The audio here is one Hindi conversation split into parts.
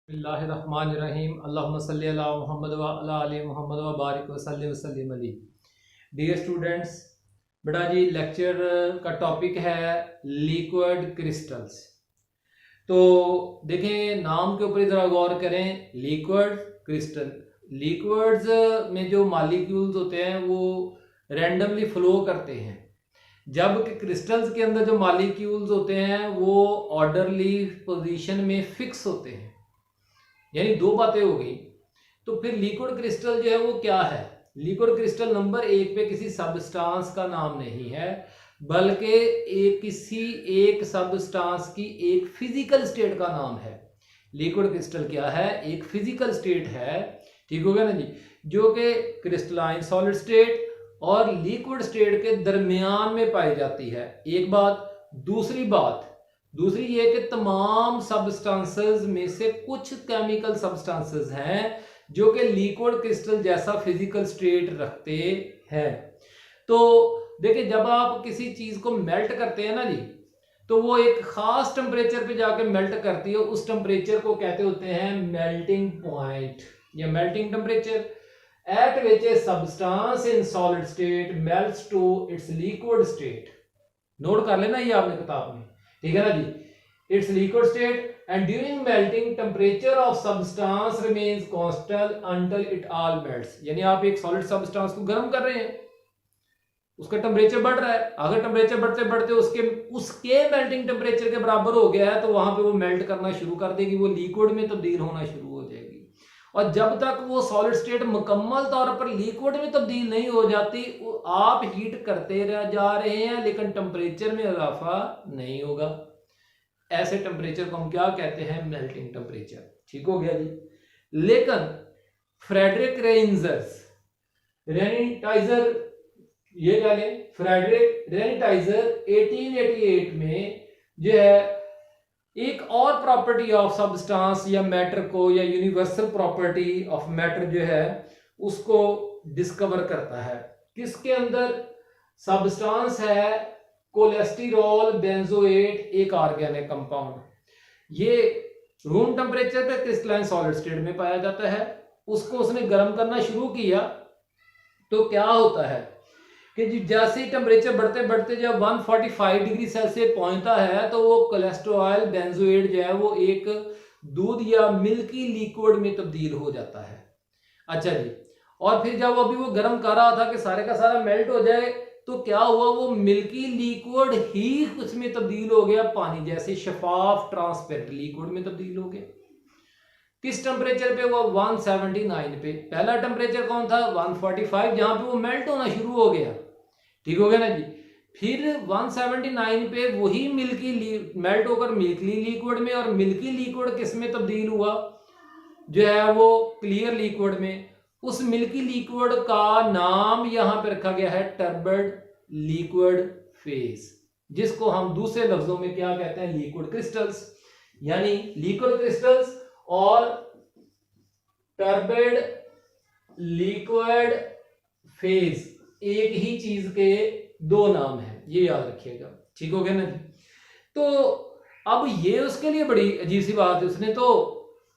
बिस्मिल्लाहिर्रहमानिर्रहीम अल्लाहुम्मा सल्ली अला मुहम्मद व अला आलि मुहम्मद व बारिक वसल्लिम वसल्लिम अलैहि। डियर स्टूडेंट्स, बेटा जी लेक्चर का टॉपिक है लिक्विड क्रिस्टल्स। तो देखें नाम के ऊपर ज़रा गौर करें, लिक्विड क्रिस्टल। लिक्विड्स में जो मॉलिक्यूल्स होते हैं वो रैंडमली फ्लो करते हैं, जबकि क्रिस्टल्स के अंदर जो मॉलिक्यूल्स होते हैं वो ऑर्डरली पोजीशन में फिक्स होते हैं। यानी दो बातें हो गई। तो फिर लिक्विड क्रिस्टल जो है वो क्या है? लिक्विड क्रिस्टल नंबर एक पे किसी सबस्टांस का नाम नहीं है, बल्कि किसी एक सबस्टांस की एक फिजिकल स्टेट का नाम है। लिक्विड क्रिस्टल क्या है? एक फिजिकल स्टेट है, ठीक हो गया ना जी, जो कि क्रिस्टलाइन सॉलिड स्टेट और लिक्विड स्टेट के दरमियान में पाई जाती है। एक बात। दूसरी ये कि तमाम सब्सटेंसेस में से कुछ केमिकल सब्सटेंसेस हैं जो कि लिक्विड क्रिस्टल जैसा फिजिकल स्टेट रखते हैं। तो देखिए, जब आप किसी चीज को मेल्ट करते हैं ना जी, तो वो एक खास टेम्परेचर पे जाके मेल्ट करती है। उस टेम्परेचर को कहते होते हैं मेल्टिंग पॉइंट या melting temperature, at which a substance in solid state melts to its liquid state. Note कर लेना ये आपने किताब में, ठीक है ना जी। Its liquid state and during melting temperature of substance remains constant until it all melts. यानी आप एक सॉलिड सब्सटेंस को गर्म कर रहे हैं, उसका टेम्परेचर बढ़ रहा है। अगर टेम्परेचर बढ़ते बढ़ते उसके मेल्टिंग टेम्परेचर के बराबर हो गया है तो वहां पे वो मेल्ट करना शुरू कर देगी, वो लिक्विड में तब्दील होना शुरू हो जाएगी। और जब तक वो सॉलिड स्टेट मुकम्मल तौर पर लिक्विड में तब्दील नहीं हो जाती, आप हीट करते जा रहे हैं लेकिन टेम्परेचर में इजाफा नहीं होगा। ऐसे टेम्परेचर को हम क्या कहते हैं? Melting temperature. ठीक हो गया जी। लेकिन फ्रेडरिक रेनिटाइजर, ये क्या लें, फ्रेडरिक रेनिटाइजर 1888 में जो है एक और प्रॉपर्टी ऑफ सब्सटेंस या मैटर को, या यूनिवर्सल प्रॉपर्टी ऑफ मैटर जो है उसको डिस्कवर करता है। किसके अंदर? सब्सटेंस है कोलेस्टेरॉल बेंजोएट, एक ऑर्गेनिक कंपाउंड। ये रूम टेम्परेचर पे क्रिस्टलाइन सॉलिड स्टेट में पाया जाता है। उसको उसने गर्म करना शुरू किया तो क्या होता है कि जैसे ही टेम्परेचर बढ़ते बढ़ते जब 145 डिग्री सेल्सियस पहुंचता है तो वो कोलेस्टेरॉल बेंजोएट जो है वो एक दूध या मिल्की लिक्विड में तब्दील हो जाता है। अच्छा जी। और फिर जब अभी वो गर्म कर रहा था कि सारे का सारा मेल्ट हो जाए, तो क्या हुआ? वो मिल्की लिक्विड ही उसमें तब्दील हो गया, पानी जैसे शफाफ ट्रांसपेरेंट लिक्विड में तब्दील हो गया। किस टेम्परेचर पे? वो 179 पे। पहला टेम्परेचर कौन था? 145, जहां पे वो मेल्ट होना शुरू हो गया। ठीक हो गया ना जी। फिर 179 पे वही मिल्की मेल्ट होकर मिल्की लिक्विड में, और मिल्की लिक्विड किस में तब्दील हुआ? जो है वो क्लियर लिक्विड में। उस मिल्की लिक्विड का नाम यहां पे रखा गया है टर्बड लिक्विड फेज, जिसको हम दूसरे लफ्जों में क्या कहते हैं? Liquid crystals. यानी लिक्विड क्रिस्टल्स और टर्बड लिक्विड फेज एक ही चीज के दो नाम हैं, ये याद रखिएगा। ठीक हो गया ना जी। तो अब ये उसके लिए बड़ी अजीब सी बात है, उसने तो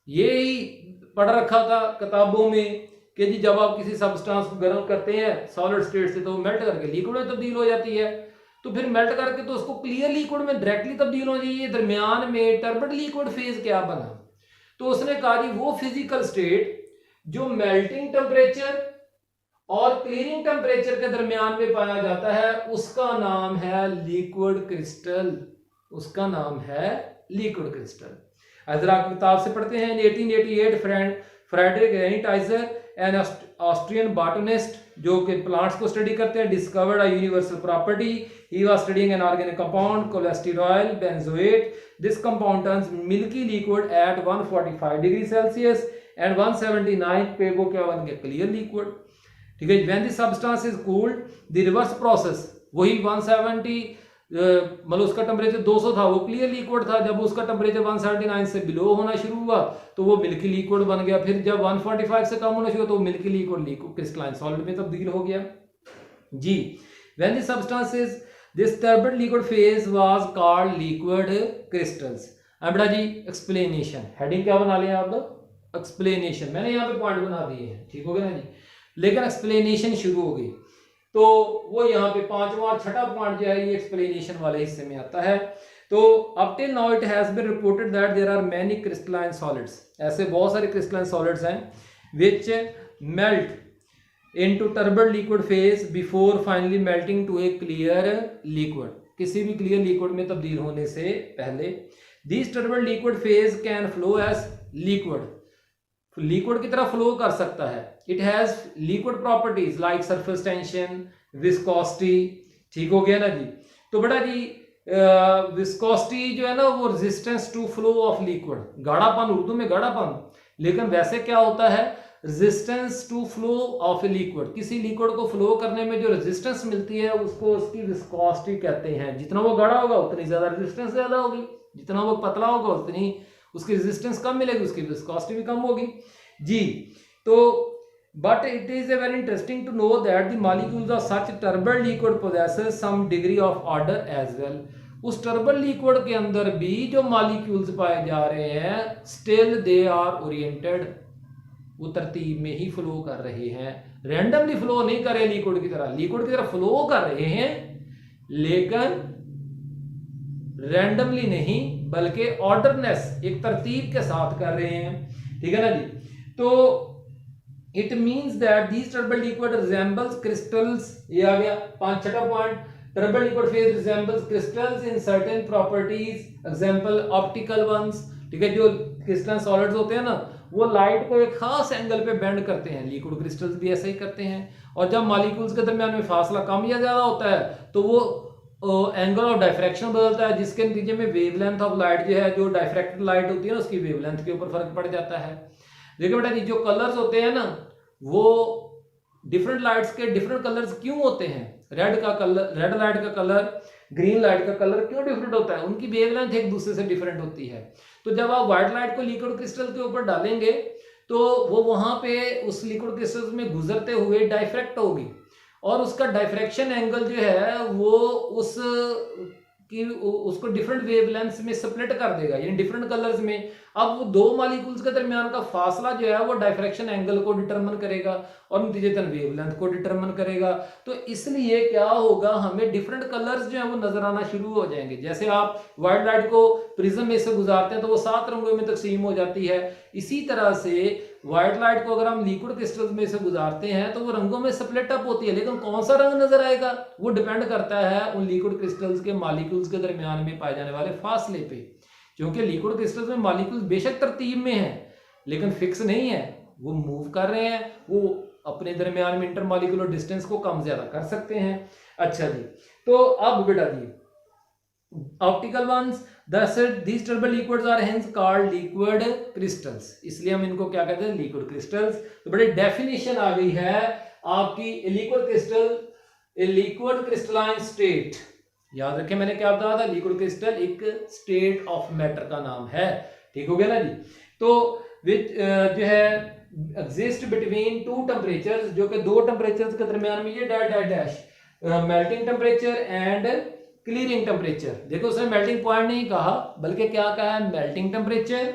ये ही पढ़ रखा था किताबों में कि जी जब आप किसी सब्सटेंस को गर्म करते हैं सॉलिड स्टेट से तो मेल्ट करके लिक्विड में तब्दील हो जाती है। तो फिर मेल्ट करके तो उसको क्लियर लिक्विड में डायरेक्टली तब्दील हो जाइए, दरमियान में टर्बड लिक्विड फेज क्या बना? तो उसने कहा जी वो फिजिकल स्टेट जो मेल्टिंग टेम्परेचर और क्लीनिंग टेम्परेचर के दरमियान में पाया जाता है उसका नाम है लिक्विड क्रिस्टल। उसका नाम है लिक्विड क्रिस्टल। अजरा किताब से पढ़ते हैं। 1888 फ्रेडरिक रेनिटाइजर एन ऑस्ट्रियन बॉटनिस्ट जो कि प्लांट्स को स्टडी करते हैं, discovered a universal property. He was studying an organic compound cholesterol benzoate. This compound turns milky liquid at 145 degree Celsius and 179 पे वो क्या बन गया? Clear liquid. ठीक है। When the substance is cooled the reverse process, वही 170 मतलब उसका टेम्परेचर 200 था, वो क्लियर लिक्विड था। जब उसका टेम्परेचर 179 से बिलो होना शुरू हुआ तो वो मिल्की लिक्विड बन गया। फिर जब 145 से कम होना शुरू तो वो मिल्की लिक्विड क्रिस्टलाइन सॉलिड में तब्दील हो गया जी। When the substance is this turbid liquid phase was called liquid crystals. अब बेटा जी एक्सप्लेनेशन, हेडिंग क्या बना लिया आप लोग, एक्सप्लेनेशन। मैंने यहाँ पे पॉइंट बना दिए हैं, ठीक हो गया ना जी, लेकिन एक्सप्लेनेशन शुरू हो गई तो वो यहाँ पे पांचवा और छठा पॉइंट जो है ये एक्सप्लेनेशन वाले हिस्से में आता है। तो up till now it has been reported that there are many crystalline solids, ऐसे बहुत सारे क्रिस्टलाइन सॉलिड्स हैं which melt into turbid liquid phase before finally melting to a clear liquid, किसी भी क्लियर लिक्विड में तब्दील होने से पहले। This turbid liquid phase can flow as liquid, liquid की तरह फ्लो कर सकता है। It has liquid properties like surface tension, viscosity, ठीक हो गया ना जी। तो बेटा जी विस्कोसिटी जो है ना वो resistance to flow of liquid, गाढ़ापन, उर्दू में गाढ़ापन, लेकिन वैसे क्या होता है resistance to flow of a liquid, किसी लिक्विड को फ्लो करने में जो रेजिस्टेंस मिलती है उसको उसकी विस्कोसिटी कहते हैं। जितना वो गाढ़ा होगा उतनी ज्यादा रेजिस्टेंस ज्यादा होगी, जितना वो पतला होगा उतनी उसकी रेजिस्टेंस कम मिलेगी, उसकी विस्कोसिटी भी कम होगी जी। तो but it is a very interesting to know that the molecules of such turbid liquid possesses some degree of order as well, उस टर्बड लिक्विड के अंदर भी जो मॉलिक्यूल्स पाए जा रहे हैं स्टिल दे आर ओरिएंटेड, वो तरतीब में ही फ्लो कर रहे हैं, रैंडमली फ्लो नहीं कर रहे लिक्विड की तरह, लिक्विड की तरह फ्लो कर रहे हैं लेकिन रैंडमली नहीं बल्कि ऑर्डरनेस, एक तरतीब के साथ कर रहे हैं, ठीक है ना जी। तो it means that these turbid liquid resembles crystals, ये आ गया पांच छठा point, turbid liquid phase resembles crystals in certain properties, example optical ones, ठीक है, जो क्रिस्टल सॉलिड्स होते हैं ना वो लाइट को एक खास एंगल पे बेंड करते हैं, लिक्विड क्रिस्टल्स भी ऐसे ही करते हैं। और जब मॉलिक्यूल्स के दरमियान में फासला कम या ज्यादा होता है तो वो एंगल ऑफ डायफ्रैक्शन बदलता है, जिसके नतीजे में वेवलेंथ ऑफ लाइट जो है, जो डायफ्रैक्टेड लाइट होती है ना उसकी वेवलेंथ के ऊपर फर्क पड़ जाता है। देखिए बेटा जी जो कलर्स होते हैं ना वो डिफरेंट लाइट्स के डिफरेंट कलर्स क्यों होते हैं, रेड का कलर, रेड लाइट का कलर, ग्रीन लाइट का कलर क्यों डिफरेंट होता है, उनकी वेवलेंथ एक दूसरे से डिफरेंट होती है। तो जब आप व्हाइट लाइट को लिक्विड क्रिस्टल के ऊपर डालेंगे तो वो वहां पे उस लिक्विड क्रिस्टल में गुजरते हुए डायफ्रैक्ट होगी और उसका डायफ्रैक्शन एंगल जो है वो उस कि उसको डिफरेंट वेवलेंथ्स में स्प्लिट कर देगा, यानी डिफरेंट कलर्स में। अब वो दो मॉलिक्यूल्स के दरमियान का फासला जो है वो डायफ्रैक्शन एंगल को डिटरमिन करेगा और नतीजतन वेवलेंथ को डिटरमिन करेगा। तो इसलिए क्या होगा, हमें डिफरेंट कलर्स जो है वो नजर आना शुरू हो जाएंगे। जैसे आप व्हाइट लाइट को प्रिज्म में से गुजारते हैं तो वो 7 रंगों में तकसीम हो जाती है, इसी तरह से व्हाइट लाइट को अगर हम लिक्विड क्रिस्टल्स में से गुजारते हैं तो वो रंगों में स्प्लिट अप होती है, लेकिन कौन सा रंग नजर आएगा वो डिपेंड करता है उन लिक्विड क्रिस्टल्स के मॉलिक्यूल्स के दरमियान में पाए जाने वाले फासले पे। क्योंकि लिक्विड क्रिस्टल्स में मॉलिक्यूल्स बेशक तरतीब में हैं लेकिन फिक्स नहीं है, वो मूव कर रहे हैं, वो अपने दरमियान में इंटरमॉलिक्यूलर डिस्टेंस को कम ज्यादा कर सकते हैं। अच्छा जी, तो अब बेटा जी optical ones, thus these turbid liquids are hence called liquid crystals, इसलिए हम इनको क्या कहते हैं लिक्विड क्रिस्टल्स। तो बड़ी डेफिनेशन आ गई है आपकी liquid crystal, liquid crystalline state, याद रखें मैंने क्या बताया था, लिक्विड क्रिस्टल एक स्टेट ऑफ मैटर का नाम है, ठीक हो गया ना जी। तो विच जो है एग्जिस्ट बिटवीन टू टेम्परेचर्स, जो कि दो टेम्परेचर्स के दरमियान में ये dash dash dash melting temperature and clearing temperature. देखो उसने मेल्टिंग पॉइंट नहीं कहा बल्कि क्या कहा है, मेल्टिंग टेम्परेचर,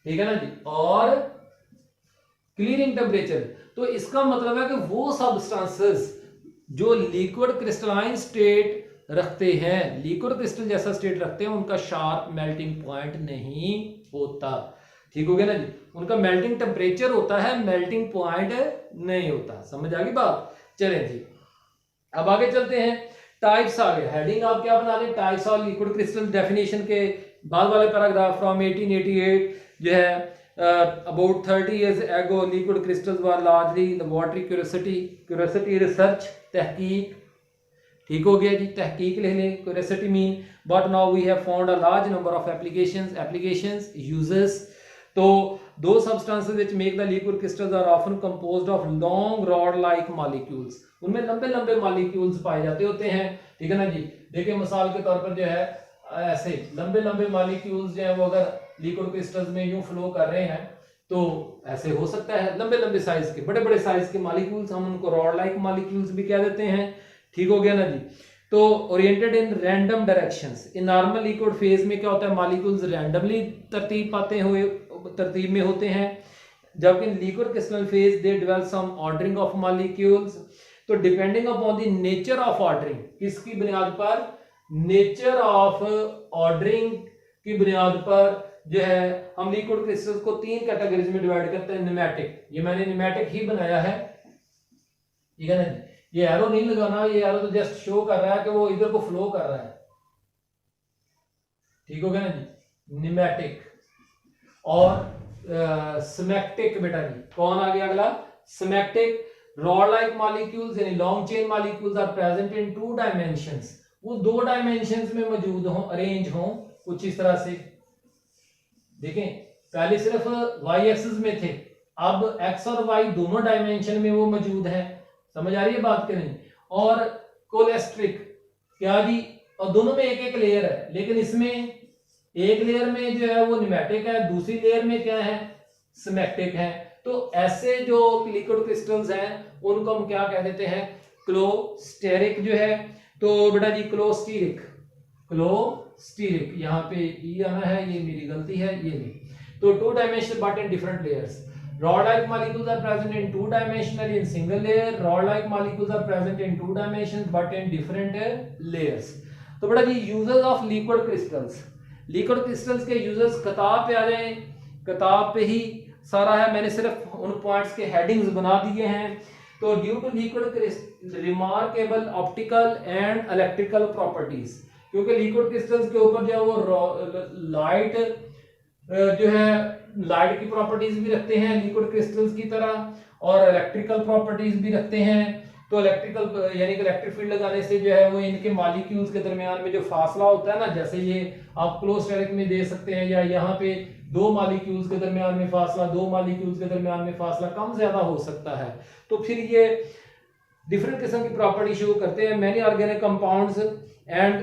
ठीक है ना जी, और क्लीयरिंग टेम्परेचर। तो इसका मतलब है कि वो सब्सटेंसेस जो लिक्विड क्रिस्टलाइन स्टेट रखते हैं, लिक्विड क्रिस्टल जैसा स्टेट रखते हैं, उनका शार्प मेल्टिंग पॉइंट नहीं होता, ठीक हो गया ना जी, उनका मेल्टिंग टेम्परेचर होता है, मेल्टिंग पॉइंट नहीं होता। समझ आ गई बात। चलें जी अब आगे चलते हैं, टाइप्स आ गए, हेडिंग आप क्या बना लें, types of liquid crystal, definition के बाद वाले पैराग्राफ फ्रॉम 1888 जो है about 30 years ago liquid crystals were largely the watery curiosity research, तहकीक, ठीक हो गया जी, तहकीक लिख लें, curiosity mean, but now we have found a large number of applications uses। तो दो substances which make the liquid crystals are often composed of long rod like molecules, उनमें लंबे लंबे मॉलिक्यूल्स पाए जाते होते हैं, ठीक है ना जी। देखिए मिसाल के तौर पर जो है ऐसे लंबे लंबे मॉलिक्यूल्स जो है वो अगर लिक्विड क्रिस्टल्स में यूं फ्लो कर रहे हैं तो ऐसे हो सकता है लंबे लंबे साइज के, बड़े बड़े साइज के मॉलिक्यूल्स, हम उनको रॉड लाइक मॉलिक्यूल्स भी कह देते हैं, ठीक हो गया ना जी। तो oriented in random directions. In normal liquid phase में क्या होता है, मॉलिक्यूल्स रैंडमली तरतीब में होते हैं, जबकि liquid crystal phase they develop some ordering of molecules. तो depending upon the nature of ordering, किसकी बुनियाद पर, नेचर ऑफ ऑर्डरिंग की बुनियाद पर जो है हम लिक्विड क्रिस्टल्स को 3 कैटेगरीज में डिवाइड करते हैं। न्यूमेटिक, ये मैंने न्यूमेटिक ही बनाया है, ठीक है ना, ये एरो नहीं लगाना, ये एरो तो जस्ट शो कर रहा है कि वो इधर को फ्लो कर रहा है, ठीक हो गया ना जी। न्यूमेटिक और सिमेक्टिक, बेटा जी कौन आ गया अगला, सिमेक्टिक। रॉड लाइक मॉलिक्यूल्स यानी long chain molecules are present in 2 dimensions, वो 2 डायमेंशंस में मौजूद हों, अरेंज हों कुछ इस तरह से। देखें पहले सिर्फ y एक्सिस में थे, अब x और y दोनों डायमेंशन में वो मौजूद है, समझ आ रही है बात कि नहीं। और कोलेस्ट्रिक क्या जी, और दोनों में एक एक लेयर है, लेकिन इसमें एक लेयर में जो है वो न्यूमेटिक है, दूसरी लेयर में क्या है, सिमेक्टिक है। तो ऐसे जो लिक्विड क्रिस्टल्स हैं उनको हम क्या कह देते हैं, क्लोस्टेरिक जो है। तो बेटा जी क्लोस्टेरिक, क्लोस्टेरिक यहाँ पे ई आना है, ये मेरी गलती है, ये नहीं। तो 2 dimensional but in different layers. Rod-like molecules are present in 2 dimensionally in single layer. Rod-like molecules are present in 2 dimensions but in different layers. तो बड़ा जी users of liquid crystals, liquid crystals के यूजर्स किताब पे आ जाएं, किताब पे ही सारा है, मैंने सिर्फ उन पॉइंट्स के हेडिंग्स बना दिए हैं। तो due to liquid remarkable optical and electrical properties, क्योंकि लिक्विड क्रिस्टल्स के ऊपर जो है वो लाइट जो है लाइट की प्रॉपर्टीज भी रखते हैं लिक्विड क्रिस्टल्स की तरह, और इलेक्ट्रिकल प्रॉपर्टीज भी रखते हैं। तो इलेक्ट्रिकल यानी कि इलेक्ट्रिक फील्ड लगाने से जो है वो इनके मॉलिक्यूल्स के दरमियान में जो फासला होता है ना, जैसे ये आप क्लोस्टेरिक में दे सकते हैं, या यहाँ पे 2 मॉलिक्यूल्स के दरमियान में फासला, 2 मॉलिक्यूल्स के दरमियान में फासला कम ज्यादा हो सकता है। तो फिर ये डिफरेंट किस्म की प्रॉपर्टी शो करते हैं। Many organic compounds and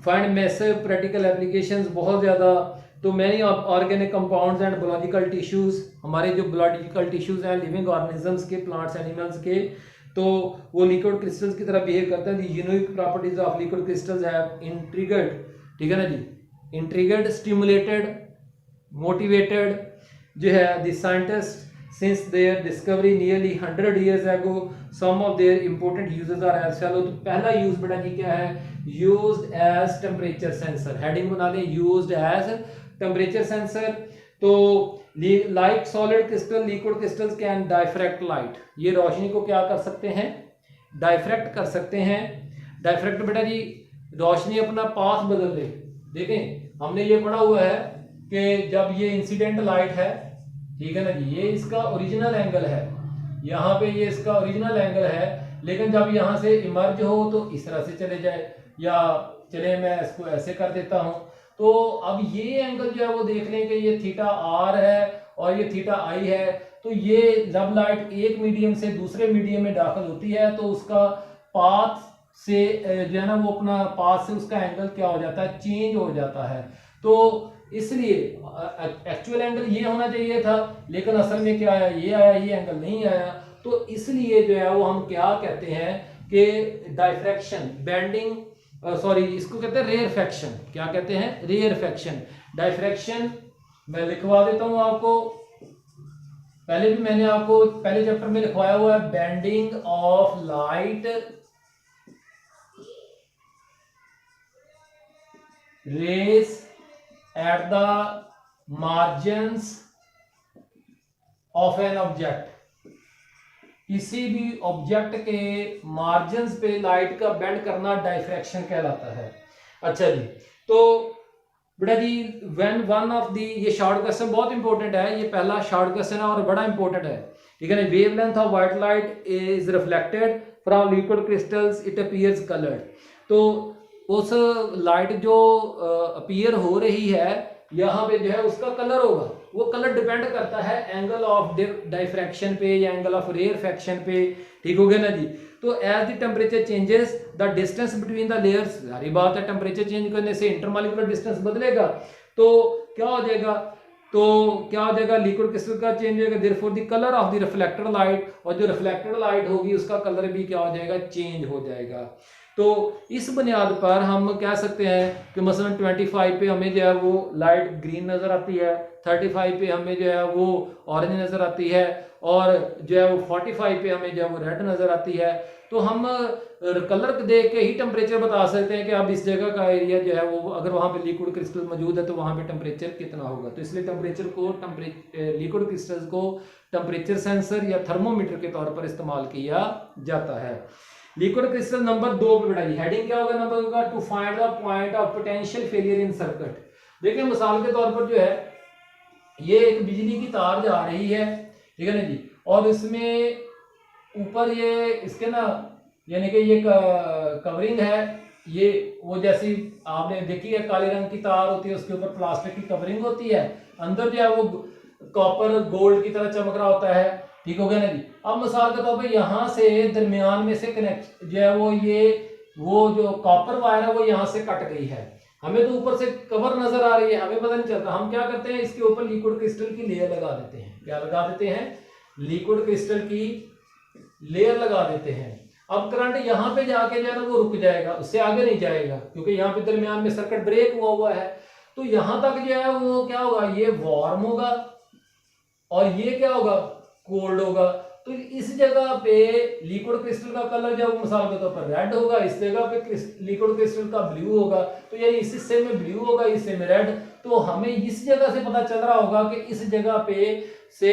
find massive practical applications, बहुत ज्यादा। तो many organic compounds and biological tissues, हमारे जो बायोलॉजिकल टिश्यूज हैं लिविंग ऑर्गेनिजम्स के, प्लांट्स एनिमल्स के, तो वो लिक्विड क्रिस्टल्स की तरह बिहेव करते हैं। The unique properties of liquid crystals have intrigued, ठीक है ना जी, इंट्रिगर्ड, स्टिमुलेटेड, मोटिवेटेड जो है the scientist since their discovery nearly 100 years ago. Some of their important uses are as follow. तो पहला यूज बेटा जी क्या है, used as temperature sensor, heading बना लें, used as temperature sensor। तो like solid crystal, liquid crystals can diffract light, ये रोशनी को क्या कर सकते हैं, डाइफ्रैक्ट कर सकते हैं। डाइफ्रैक्ट बेटा जी रोशनी अपना पाथ बदल दे। देखें हमने ये पढ़ा हुआ है कि जब ये इंसिडेंट लाइट है, ठीक है ना जी, ये इसका ओरिजिनल एंगल है, यहाँ पे ये इसका ओरिजिनल एंगल है, लेकिन जब यहाँ से इमर्ज हो तो इस तरह से चले जाए, या चले मैं इसको ऐसे कर देता हूँ। तो अब ये एंगल जो है वो देख लें कि ये थीटा आर है और ये थीटा आई है। तो ये जब लाइट एक मीडियम से दूसरे मीडियम में दाखिल होती है तो उसका पाथ से जो है ना वो अपना पाथ से उसका एंगल क्या हो जाता है, चेंज हो जाता है। तो इसलिए एक्चुअल एंगल ये होना चाहिए था, लेकिन असल में क्या आया, ये आया, ये एंगल नहीं आया। तो इसलिए जो है वो हम क्या कहते हैं कि डाइफ्रैक्शन, बेंडिंग, सॉरी इसको कहते हैं रेयरफैक्शन। क्या कहते हैं, रेयरफैक्शन। डाइफ्रैक्शन मैं लिखवा देता हूं आपको, पहले भी मैंने आपको पहले चैप्टर में लिखवाया हुआ है, bending of light rays at the margins of an object, किसी भी ऑब्जेक्ट के मार्जिन्स पे लाइट का बेंड करना डाइफ्रैक्शन कहलाता है। अच्छा जी, तो बेटा जी व्हेन वन ऑफ दी, ये शॉर्ट क्वेश्चन बहुत इंपॉर्टेंट है, ये पहला शॉर्ट क्वेश्चन है और बड़ा इंपॉर्टेंट है, ठीक है ना। Wavelength of white light is reflected from liquid crystals, it appears coloured. तो उस लाइट जो अपीयर हो रही है यहाँ पे जो है उसका कलर होगा, वो कलर डिपेंड करता है एंगल ऑफ डाइफ्रैक्शन पे या एंगल ऑफ रेयरफैक्शन पे, ठीक हो गया ना जी। तो as the temperature changes the distance between the layers, सारी बात है, टेम्परेचर चेंज करने से इंटरमॉलिक्यूलर डिस्टेंस बदलेगा, तो क्या हो जाएगा, लिक्विड क्रिस्टल का चेंज होगा, therefore the colour of the reflected light, और जो रिफ्लेक्टेड लाइट होगी उसका कलर भी क्या हो जाएगा, चेंज हो जाएगा। तो इस बुनियाद पर हम कह सकते हैं कि मसलन 25 पे हमें जो है वो लाइट ग्रीन नज़र आती है, 35 पे हमें जो है वो ऑरेंज नज़र आती है, और जो है वो 45 पे हमें जो है वो रेड नज़र आती है। तो हम कलर देख के ही टेम्परेचर बता सकते हैं कि अब इस जगह का एरिया जो है वो, अगर वहाँ पे लिक्विड क्रिस्टल मौजूद है तो वहाँ पे टेम्परेचर कितना होगा। तो इसलिए लिक्विड क्रिस्टल्स को टेम्परेचर सेंसर या थर्मोमीटर के तौर पर इस्तेमाल किया जाता है। लिक्विड क्रिस्टल नंबर 2 पे बढ़ाइए, हेडिंग क्या होगा नंबर का, to find the point of potential failure in circuit. देखिए मिसाल के तौर पर जो है ये एक बिजली की तार जा रही है, ठीक है ना जी, और इसमें ऊपर ये इसके ना यानी कि ये कवरिंग है, ये वो जैसी आपने देखी है काले रंग की तार होती है, उसके ऊपर प्लास्टिक की कवरिंग होती है, अंदर जो है वो कॉपर गोल्ड की तरह चमक रहा होता है, ठीक हो गया ना जी। अब मिसाल के तौर पे यहाँ से दरमियान में से कनेक्ट जो है वो जो कॉपर वायर है वो यहाँ से कट गई है, हमें तो ऊपर से कवर नजर आ रही है, हमें पता नहीं चलता, हम क्या करते हैं इसके ऊपर लिक्विड क्रिस्टल की लेयर लगा देते हैं। क्या लगा देते हैं? लिक्विड क्रिस्टल की लेयर लगा देते हैं। अब करंट यहाँ पे जाके जो है ना वो रुक जाएगा, उससे आगे नहीं जाएगा, क्योंकि यहाँ पे दरमियान में सर्किट ब्रेक हुआ है। तो यहाँ तक जो है वो क्या होगा, ये वार्म होगा और ये क्या होगा, कोल्ड होगा। तो इस जगह पे लिक्विड क्रिस्टल का कलर जब मिसाल के तौर पर रेड होगा, इस जगह पे लिक्विड क्रिस्टल का ब्लू होगा, तो यानी इस हिस्से में ब्लू होगा, इस हिस्से में रेड। तो हमें इस जगह से पता चल रहा होगा कि इस जगह पे से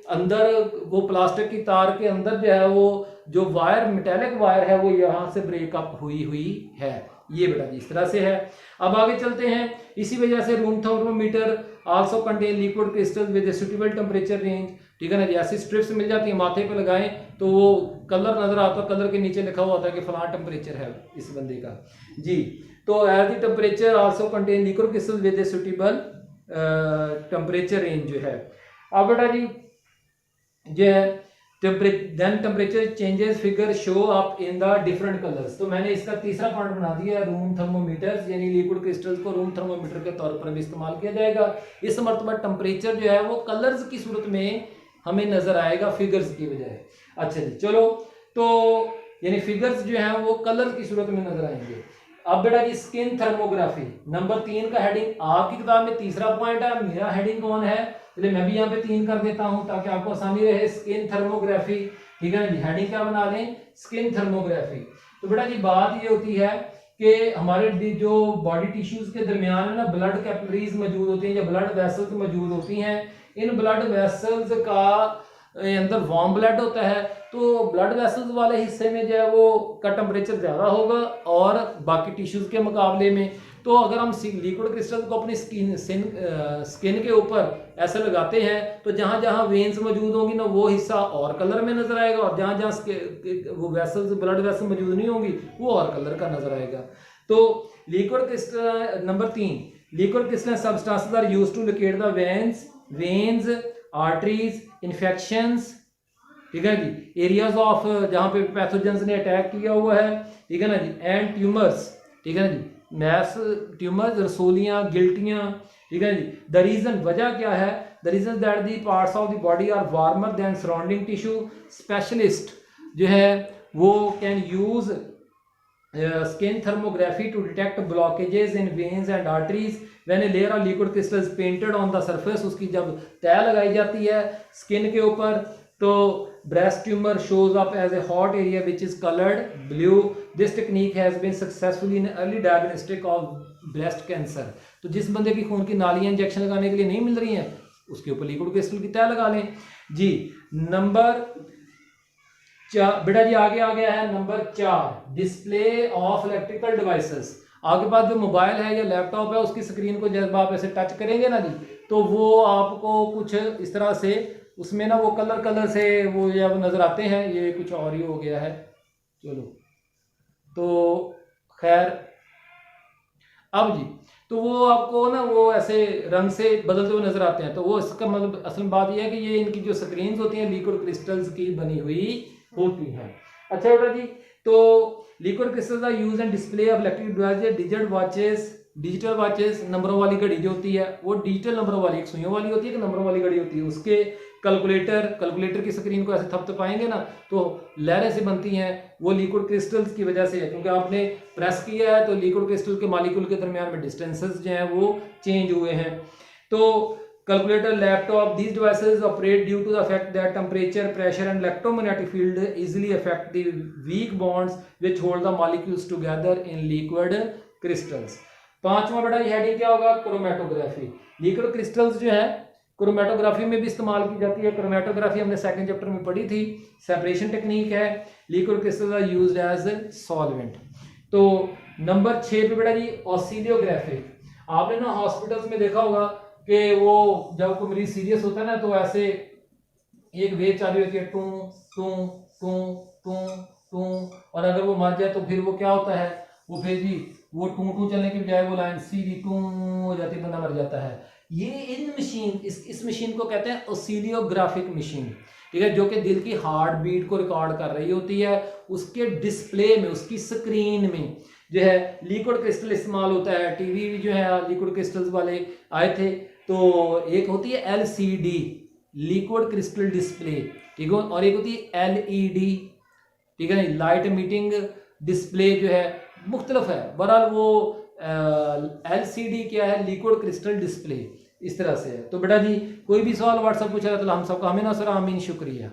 अंदर वो प्लास्टिक की तार के अंदर जो है वो जो वायर मेटेलिक वायर है वो यहाँ से ब्रेकअप हुई है। ये बेटा जी इस तरह से है। अब आगे चलते हैं। इसी वजह से room thermometer also contain liquid crystal with a suitable temperature range, ठीक है ना जी। ऐसी स्ट्रिप्स मिल जाती है, माथे पे लगाएं तो वो कलर नजर आता है, कलर के नीचे लिखा हुआ होता है कि फलां टेम्परेचर है इस बंदे का जी। तो as the temperature also contain liquid crystal with a suitable temperature range जो है। अब बेटा जी जो है then temperature changes figure show up in the different colours. तो मैंने इसका तीसरा पॉइंट बना दिया रूम थर्मोमीटर्स, यानी लिक्विड क्रिस्टल्स को रूम थर्मोमीटर के तौर पर भी इस्तेमाल किया जाएगा। इस मरतबा टेम्परेचर जो है वो कलर्स की सूरत में हमें नजर आएगा फिगर्स की बजाय। अच्छा जी चलो, तो यानी फिगर्स जो है वो कलर की सूरत में नजर आएंगे। अब बेटा जी स्किन थर्मोग्राफी नंबर 3 का हेडिंग आपकी किताब में तीसरा पॉइंट है, मेरा हेडिंग कौन है, चलिए मैं भी यहाँ पे 3 कर देता हूं ताकि आपको आसानी रहे। स्किन थर्मोग्राफी, ठीक है ना जी, हेडिंग क्या बना लें, स्किन थर्मोग्राफी। तो बेटा जी बात ये होती है कि हमारे जो बॉडी टिश्यूज के दरमियान है ना ब्लड कैपिलरीज मौजूद होती हैं या ब्लड वेसल्स मौजूद होती हैं। इन ब्लड वेसल्स का अंदर वार्म ब्लड होता है, तो ब्लड वेसल्स वाले हिस्से में जो है वो का टेम्परेचर ज्यादा होगा और बाकी टिश्यूज के मुकाबले में। तो अगर हम लिक्विड क्रिस्टल को अपनी स्किन के ऊपर ऐसे लगाते हैं तो जहां जहां वेन्स मौजूद होंगी ना वो हिस्सा और कलर में नजर आएगा, और जहां जहां वो वेसल्स ब्लड वेसल मौजूद नहीं होंगी वो और कलर का नजर आएगा। तो liquid crystal number 3, liquid crystal substances are used to locate the veins arteries infections, ठीक है जी, एरियाज ऑफ जहां पे पैथोजेंस ने अटैक किया हुआ है, ठीक है ना जी, एंड ट्यूमर्स, ठीक है ना जी, मैस ट्यूमर्स, रसोलियां, गिल्टियां, ठीक है जी। द रीजन वजह क्या है, the reason that the parts of the body are warmer than surrounding tissue. Specialist जो है वो can use skin thermography to detect blockages in veins and arteries when a layer of liquid crystal is painted on the surface। उसकी जब तय लगाई जाती है स्किन के ऊपर तो breast tumor shows up as a hot area which is colored blue। This technique has been successfully in early diagnostic of breast cancer। तो जिस बंदे की खून की नालियां इंजेक्शन लगाने के लिए नहीं मिल रही हैं उसके ऊपर लिक्विड क्रिस्टल की तय लगा लें जी। नंबर बेटा जी आगे आ गया है number 4, display of electrical devices. आपके पास जो मोबाइल है या लैपटॉप है उसकी स्क्रीन को जब आप ऐसे टच करेंगे ना जी तो वो आपको कुछ इस तरह से उसमें ना वो कलर से वो जब नजर आते हैं। ये कुछ और ही हो गया है, चलो तो खैर। अब जी तो वो आपको ना वो ऐसे रंग से बदलते हुए नजर आते हैं, तो वो इसका मतलब असल बात यह है कि ये इनकी जो स्क्रीन होती हैं लिक्विड क्रिस्टल्स की बनी हुई होती है। अच्छा बेटा जी, तो liquid crystals are used in display of electric devices, digital watches, digital watches नंबरों वाली घड़ी जो होती है वो डिजिटल नंबरों वाली, एक सुइयों वाली होती है, एक नंबरों वाली घड़ी होती है। उसके कैलकुलेटर की स्क्रीन को ऐसे थपथपाएंगे ना तो लहरें से बनती हैं, वो लिक्विड क्रिस्टल्स की वजह से है, क्योंकि आपने प्रेस किया है तो लिक्विड क्रिस्टल के मॉलिक्यूल के दरमियान में डिस्टेंसेस जो हैं वो चेंज हुए हैं। तो calculator, laptop, these devices operate due to the fact that temperature, pressure and electromagnetic field easily affect the weak bonds which hold the molecules together in liquid crystals। पांचवा बड़ा हेडिंग क्या होगा, क्रोमेटोग्राफी। लिक्विड क्रिस्टल्स जो है क्रोमेटोग्राफी में भी इस्तेमाल की जाती है। क्रोमेटोग्राफी हमने सेकंड चैप्टर में पढ़ी थी, सेपरेशन टेक्निक है। Liquid crystals are used as solvent. तो नंबर 6 पे बेटा जी ऑसिलियोग्राफी। आपने ना हॉस्पिटल्स में देखा होगा कि वो जब कोई मरीज सीरियस होता है ना तो ऐसे एक वेव चालू होती है, two two two two two, और अगर वो मर जाए तो फिर वो क्या होता है, वो फिर जी वो टू टू चलने की बजाय वो लाइन सीधी टू हो जाती है, बंदा मर जाता है। ये इन मशीन इस मशीन को कहते हैं ऑसिलियोग्राफिक मशीन, ठीक है, जो कि दिल की हार्ट बीट को रिकॉर्ड कर रही होती है। उसके डिस्प्ले में, उसकी स्क्रीन में जो है लिक्विड क्रिस्टल इस्तेमाल होता है। टीवी जो है लिक्विड क्रिस्टल्स वाले आए थे, तो एक होती है LCD लिक्विड क्रिस्टल डिस्प्ले, ठीक है, और एक होती है LED, ठीक है, लाइट मीटिंग डिस्प्ले जो है मुख्तलिफ है। बहरहाल वो LCD क्या है, लिक्विड क्रिस्टल डिस्प्ले, इस तरह से है। तो बेटा जी कोई भी सवाल व्हाट्सएप पूछा तो हम सबका हमें ना सर आमीन, शुक्रिया।